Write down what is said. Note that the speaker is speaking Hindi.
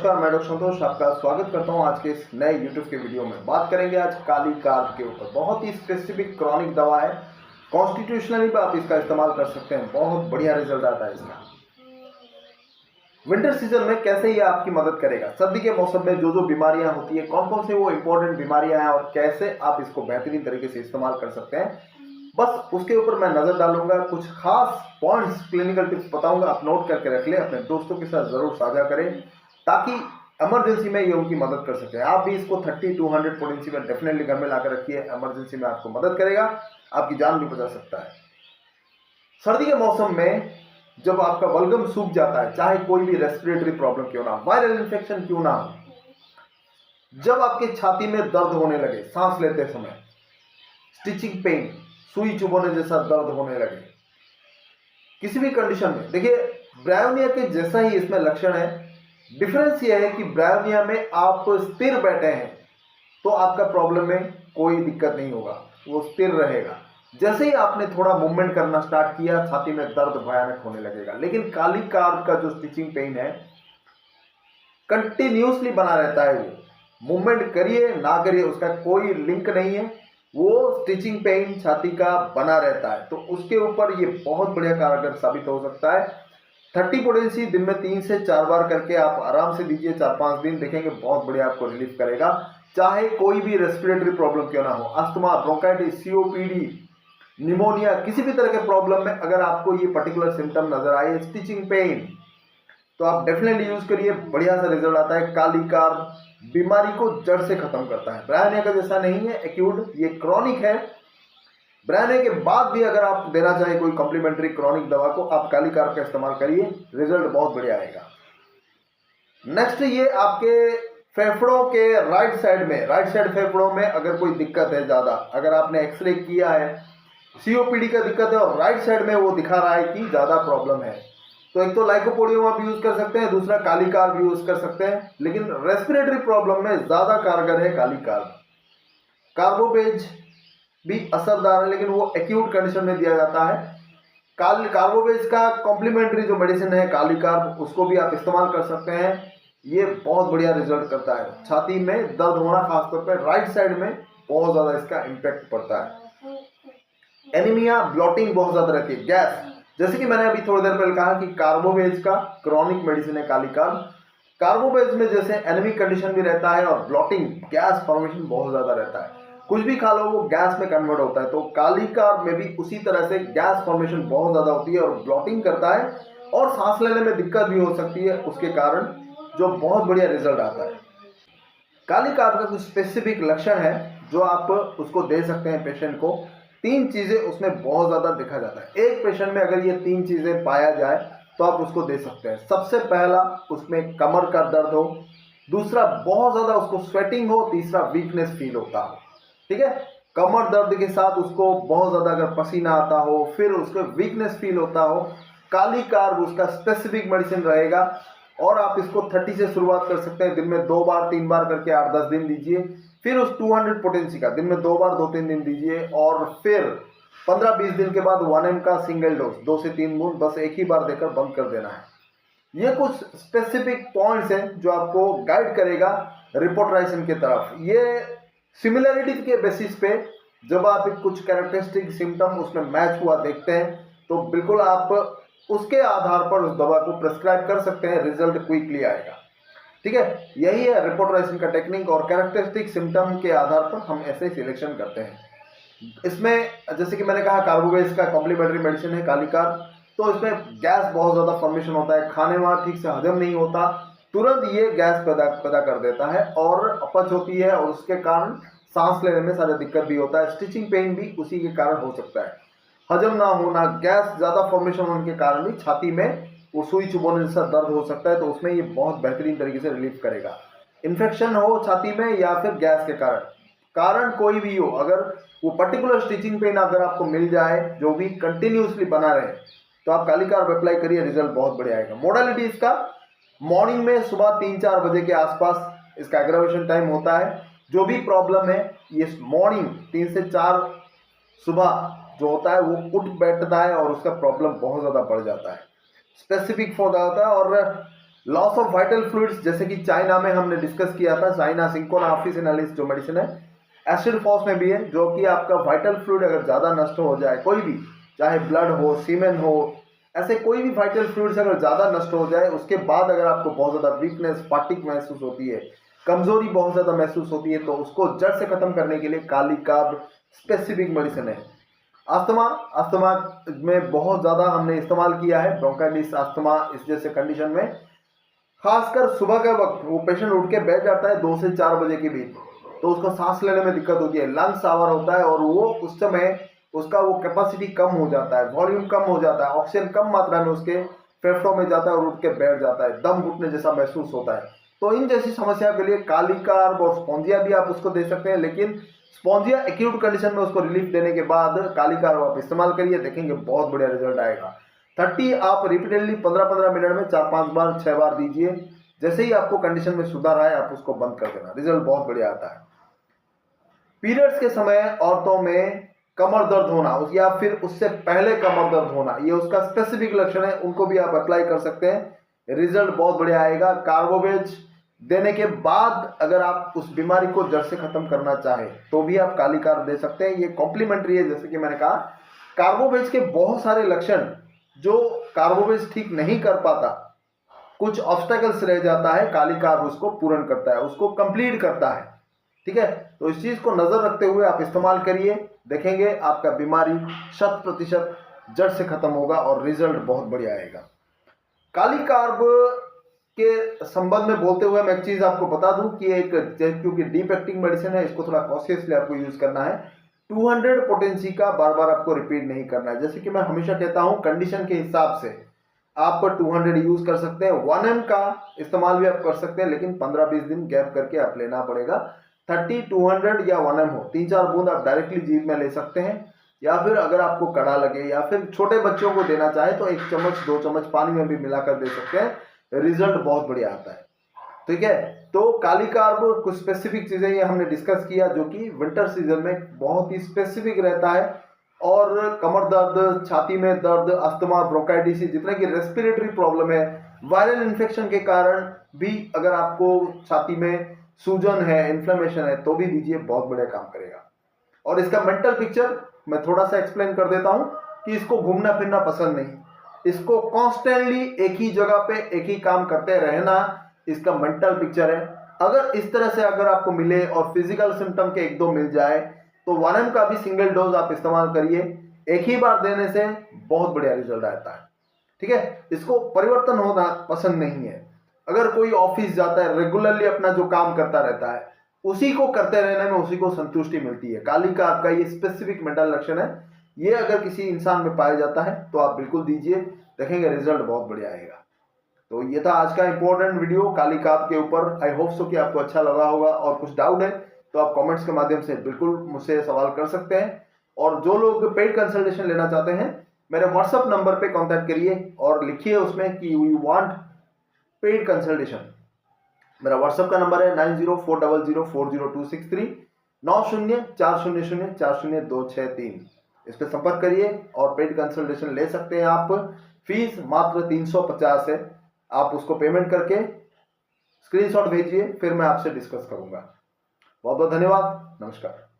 नमस्कार, मैं डॉक्टर संतोष आपका स्वागत करता हूं आज के इस नए यूट्यूब के वीडियो में। बात करेंगे आज काली कार्ब के ऊपर। बहुत ही स्पेसिफिक क्रॉनिक दवा है, कॉन्स्टिट्यूशनली भी आप इसका इस्तेमाल कर सकते हैं, बहुत बढ़िया रिजल्ट आता है इसका। विंटर सीजन में कैसे ये आपकी मदद करेगा, सर्दी के मौसम में जो जो बीमारियां होती है, कौन कौन से वो इंपॉर्टेंट बीमारियां हैं और कैसे आप इसको बेहतरीन तरीके से इस्तेमाल कर सकते हैं, बस उसके ऊपर मैं नजर डालूंगा। कुछ खास पॉइंट्स, क्लिनिकल टिप्स बताऊंगा, आप नोट करके रख लें, अपने दोस्तों के साथ जरूर साझा करें ताकि इमरजेंसी में ये उनकी मदद कर सके। आप भी इसको 30-200 पोटेंसी में डेफिनेटली घर में लाकर रखिए, इमरजेंसी में आपको मदद करेगा, आपकी जान भी बचा सकता है। सर्दी के मौसम में जब आपका बलगम सूख जाता है, चाहे कोई भी रेस्पिरेटरी प्रॉब्लम क्यों ना हो, वायरल इन्फेक्शन क्यों ना हो, जब आपके छाती में दर्द होने लगे सांस लेते समय, स्टिचिंग पेन, सुई चुभने जैसा दर्द होने लगे, किसी भी कंडीशन में, देखिए ब्रायोनिया के जैसा ही इसमें लक्षण है। डिफरेंस ये है कि ब्रायोनिया में आप स्थिर बैठे हैं तो आपका प्रॉब्लम में कोई दिक्कत नहीं होगा, वो स्थिर रहेगा। जैसे ही आपने थोड़ा मूवमेंट करना स्टार्ट किया, छाती में दर्द भयानक होने लगेगा। लेकिन काली कार्ब का जो स्टिचिंग पेन है कंटिन्यूसली बना रहता है, वो मूवमेंट करिए ना करिए उसका कोई लिंक नहीं है, वो स्टिचिंग पेन छाती का बना रहता है। तो उसके ऊपर ये बहुत बढ़िया कारगर साबित हो सकता है। 30 पोटेंसी दिन में 3 से 4 बार करके आप आराम से दीजिए, 4-5 दिन देखेंगे बहुत बढ़िया आपको रिलीफ करेगा। चाहे कोई भी रेस्पिरेटरी प्रॉब्लम क्यों ना हो, अस्थमा, ब्रोंकाइटिस, सीओपीडी, निमोनिया, किसी भी तरह के प्रॉब्लम में अगर आपको ये पर्टिकुलर सिम्टम नजर आए, स्टिचिंग पेन, तो आप डेफिनेटली यूज करिए, बढ़िया सा रिजल्ट आता है। काली कार्ब बीमारी को जड़ से खत्म करता है, ब्रायोनिया का जैसा नहीं है एक्यूट, ये क्रॉनिक है। ब्रायोनिया के बाद भी अगर आप देना चाहें कोई कॉम्प्लीमेंट्री क्रॉनिक दवा को, आप काली कार्ब का इस्तेमाल करिए, रिजल्ट बहुत बढ़िया आएगा। नेक्स्ट, ये आपके फेफड़ों के राइट साइड फेफड़ों में अगर कोई दिक्कत है ज्यादा, अगर आपने एक्सरे किया है, सीओपीडी का दिक्कत है और राइट साइड में वो दिखा रहा है कि ज्यादा प्रॉब्लम है, तो एक तो लाइकोपोडियम आप यूज कर सकते हैं, दूसरा काली कार्ब यूज कर सकते हैं। लेकिन रेस्पिरेटरी प्रॉब्लम में ज्यादा कारगर है काली कार्ब। कार्बोपेज भी असरदार है, लेकिन वो एक्यूट कंडीशन में दिया जाता है। कार्बोपेज का कॉम्प्लीमेंट्री जो मेडिसिन है काली कार्ब, उसको भी आप इस्तेमाल कर सकते हैं, ये बहुत बढ़िया रिजल्ट करता है। छाती में दर्द होना खासतौर पर राइट साइड में बहुत ज्यादा इसका इम्पैक्ट पड़ता है। एनीमिया, ब्लॉटिंग बहुत ज्यादा रहती है, गैस, जैसे कि मैंने अभी थोड़ी देर पहले कहा कि कार्बोवेज का क्रॉनिक मेडिसिन है काली कार्ब। कार्बोवेज में जैसे एनीमिक कंडीशन भी रहता है और ब्लॉटिंग, गैस फॉर्मेशन बहुत ज्यादा रहता है, कुछ भी खा लो वो गैस में कन्वर्ट होता है। तो काली कार्ब में भी उसी तरह से गैस फॉर्मेशन बहुत ज्यादा होती है और ब्लॉटिंग करता है और सांस लेने में दिक्कत भी हो सकती है उसके कारण, जो बहुत बढ़िया रिजल्ट आता है। काली कार्ब का कुछ स्पेसिफिक लक्षण है जो आप उसको दे सकते हैं पेशेंट को। 3 चीजें उसमें बहुत ज्यादा देखा जाता है। एक पेशेंट में अगर ये 3 चीजें पाया जाए तो आप उसको दे सकते हैं। सबसे पहला, उसमें कमर का दर्द हो, दूसरा बहुत ज्यादा उसको स्वेटिंग हो, तीसरा वीकनेस फील होता हो। ठीक है, कमर दर्द के साथ उसको बहुत ज्यादा अगर पसीना आता हो, फिर उसको वीकनेस फील होता हो, काली कार्ब उसका स्पेसिफिक मेडिसिन रहेगा। और आप इसको 30 से शुरुआत कर सकते हैं, दिन में 2 बार 3 बार करके 8-10 दिन दीजिए, फिर उस 200 पोटेंसी का दिन में 2 बार 2-3 दिन दीजिए, और फिर 15-20 दिन के बाद 1 mg का सिंगल डोज 2 से 3 बूंद बस एक ही बार देकर बंद कर देना है। ये कुछ स्पेसिफिक पॉइंट्स हैं जो आपको गाइड करेगा रिपोर्टराइजेशन की तरफ। ये सिमिलरिटी के बेसिस पे जब आप कुछ कैरेक्टरिस्टिक सिम्टम उसमें मैच हुआ देखते हैं तो बिल्कुल आप उसके आधार पर उस दवा को प्रेस्क्राइब कर सकते हैं, रिजल्ट क्विकली आएगा। ठीक है, यही है रिपोर्टराइजेशन का टेक्निक, और कैरेक्टरिस्टिक सिम्टम के आधार पर हम ऐसे सिलेक्शन करते हैं। इसमें जैसे कि मैंने कहा कार्बोवेज का कॉम्प्लीमेंट्री मेडिसिन है काली कार्ब, तो इसमें गैस बहुत ज्यादा फॉर्मेशन होता है, खाने वहां ठीक से हजम नहीं होता, तुरंत ये गैस पैदा कर देता है और अपच होती है, और उसके कारण सांस लेने में सारा दिक्कत भी होता है। स्टिचिंग पेन भी उसी के कारण हो सकता है, हजम ना होना, गैस ज्यादा फॉर्मेशन होने के कारण भी छाती में वो सुई चुभने जैसा दर्द हो सकता है, तो उसमें ये बहुत बेहतरीन तरीके से रिलीफ करेगा। इन्फेक्शन हो छाती में या फिर गैस के कारण कोई भी हो, अगर वो पर्टिकुलर स्टिचिंग पेन अगर आपको मिल जाए जो भी कंटिन्यूसली बना रहे, तो आप काली कार्ब अप्लाई करिए, रिजल्ट बहुत बढ़िया आएगा। मॉडलिटी इसका मॉर्निंग में सुबह 3-4 बजे के आसपास इसका एग्रावेशन टाइम होता है। जो भी प्रॉब्लम है ये मॉर्निंग 3 से 4 सुबह जो होता है वो उठ बैठता है और उसका प्रॉब्लम बहुत ज्यादा बढ़ जाता है, स्पेसिफिक हो जाता है। और लॉस ऑफ वाइटल फ्लूइड्स, जैसे कि चाइना में हमने डिस्कस किया था, चाइना सिंकोना ऑफिसिनालिस जो मेडिसिन है, एसिड फॉस में भी है, जो कि आपका वाइटल फ्लूइड अगर ज़्यादा नष्ट हो जाए, कोई भी, चाहे ब्लड हो, सीमेन हो, ऐसे कोई भी वाइटल फ्लूइड्स अगर ज़्यादा नष्ट हो जाए, उसके बाद अगर आपको बहुत ज़्यादा वीकनेस, फाटिक महसूस होती है, कमजोरी बहुत ज़्यादा महसूस होती है, तो उसको जड़ से खत्म करने के लिए काली कार्ब स्पेसिफिक मेडिसिन है। अस्थमा, अस्थमा में बहुत ज़्यादा हमने इस्तेमाल किया है, ब्रोंकाइटिस, अस्थमा, इस जैसे कंडीशन में खासकर सुबह के वक्त वो पेशेंट उठ के बैठ जाता है 2 से 4 बजे के बीच, तो उसको सांस लेने में दिक्कत होती है, लंग्स सावर होता है, और वो उस समय उसका वो कैपेसिटी कम हो जाता है, वॉल्यूम कम हो जाता है, ऑक्सीजन कम मात्रा में उसके फेफड़ों में जाता है और उठ के बैठ जाता है, दम घुटने जैसा महसूस होता है। तो इन जैसी समस्या के लिए काली कार्ब और स्पॉन्जिया भी आप उसको दे सकते हैं, लेकिन स्पॉन्जिया एक्यूट कंडीशन में उसको रिलीफ देने के बाद काली कार्ब आप इस्तेमाल करिए, देखेंगे बहुत बढ़िया रिजल्ट आएगा। 30 आप रिपीटेडली 15-15 मिनट में 4-5 बार 6 बार दीजिए, जैसे ही आपको कंडीशन में सुधार आए आप उसको बंद कर देना, रिजल्ट बहुत बढ़िया आता है। पीरियड्स के समय औरतों में कमर दर्द होना या फिर उससे पहले कमर दर्द होना, ये उसका स्पेसिफिक लक्षण है, उनको भी आप अप्लाई कर सकते हैं, रिजल्ट बहुत बढ़िया आएगा। कार्बोवेज देने के बाद अगर आप उस बीमारी को जड़ से खत्म करना चाहें तो भी आप काली कार्ब दे सकते हैं, ये कॉम्प्लीमेंट्री है। जैसे कि मैंने कहा, कार्बोवेज के बहुत सारे लक्षण जो कार्बोवेज ठीक नहीं कर पाता, कुछ ऑब्स्टेकल्स रह जाता है, काली कार्ब उसको पूर्ण करता है, उसको कंप्लीट करता है। ठीक है, तो इस चीज को नजर रखते हुए आप इस्तेमाल करिए, देखेंगे आपका बीमारी 100% जड़ से खत्म होगा और रिजल्ट बहुत बढ़िया आएगा। काली कार्ब के संबंध में बोलते हुए मैं एक चीज आपको बता दूं कि एक, क्योंकि डीप एक्टिंग मेडिसिन है, इसको थोड़ा कॉशियसली आपको यूज करना है। 200 पोटेंसी का बार बार आपको रिपीट नहीं करना है। जैसे कि मैं हमेशा कहता हूं, कंडीशन के हिसाब से आप 200 यूज कर सकते हैं, 1M का इस्तेमाल भी आप कर सकते हैं, लेकिन 15-20 दिन गैप करके आप लेना पड़ेगा। 30, 200 या 1M हो, 3-4 बूंद आप डायरेक्टली जीभ में ले सकते हैं, या फिर अगर आपको कड़ा लगे या फिर छोटे बच्चों को देना चाहे तो 1 चम्मच 2 चम्मच पानी में भी मिलाकर दे सकते हैं, रिजल्ट बहुत बढ़िया आता है। ठीक है, तो काली कार्ब कुछ स्पेसिफिक चीजें ये हमने डिस्कस किया जो कि विंटर सीजन में बहुत ही स्पेसिफिक रहता है, और कमर दर्द, छाती में दर्द, अस्थमा, ब्रोंकाइटिस, जितने की रेस्पिरेटरी प्रॉब्लम है, वायरल इन्फेक्शन के कारण भी अगर आपको छाती में सूजन है, इन्फ्लेमेशन है, तो भी दीजिए, बहुत बढ़िया काम करेगा। और इसका मेंटल पिक्चर मैं थोड़ा सा एक्सप्लेन कर देता हूं कि इसको घूमना फिरना पसंद नहीं, इसको कॉन्स्टेंटली एक ही जगह पे एक ही काम करते रहना इसका मेंटल पिक्चर है। अगर इस तरह से अगर आपको मिले और फिजिकल सिम्टम के 1-2 मिल जाए तो 1M का भी सिंगल डोज आप इस्तेमाल करिए, एक ही बार देने से बहुत बढ़िया रिजल्ट आता है। ठीक है, इसको परिवर्तन होना पसंद नहीं है। अगर कोई ऑफिस जाता है, रेगुलरली अपना जो काम करता रहता है, उसी को करते रहने में उसी को संतुष्टि मिलती है। काली का आपका ये स्पेसिफिक मेंटल लक्षण है, ये अगर किसी इंसान में पाया जाता है तो आप बिल्कुल दीजिए, देखेंगे रिजल्ट बहुत बढ़िया आएगा। तो ये था आज का इंपॉर्टेंट वीडियो काली कार्ब के ऊपर। आई होप सो कि आपको अच्छा लगा होगा, और कुछ डाउट है तो आप कमेंट्स के माध्यम से बिल्कुल मुझसे सवाल कर सकते हैं। और जो लोग पेड कंसल्टेशन लेना चाहते हैं, मेरे व्हाट्सएप नंबर पे कांटेक्ट करिए और लिखिए उसमें कि यू वांट पेड कंसल्टेशन। मेरा व्हाट्सएप का नंबर है 9040040263, 9040040263। इस पर संपर्क करिए और पेड कंसल्टेशन ले सकते हैं आप। फीस मात्र 350 है, आप उसको पेमेंट करके स्क्रीनशॉट भेजिए, फिर मैं आपसे डिस्कस करूंगा। बहुत बहुत धन्यवाद, नमस्कार।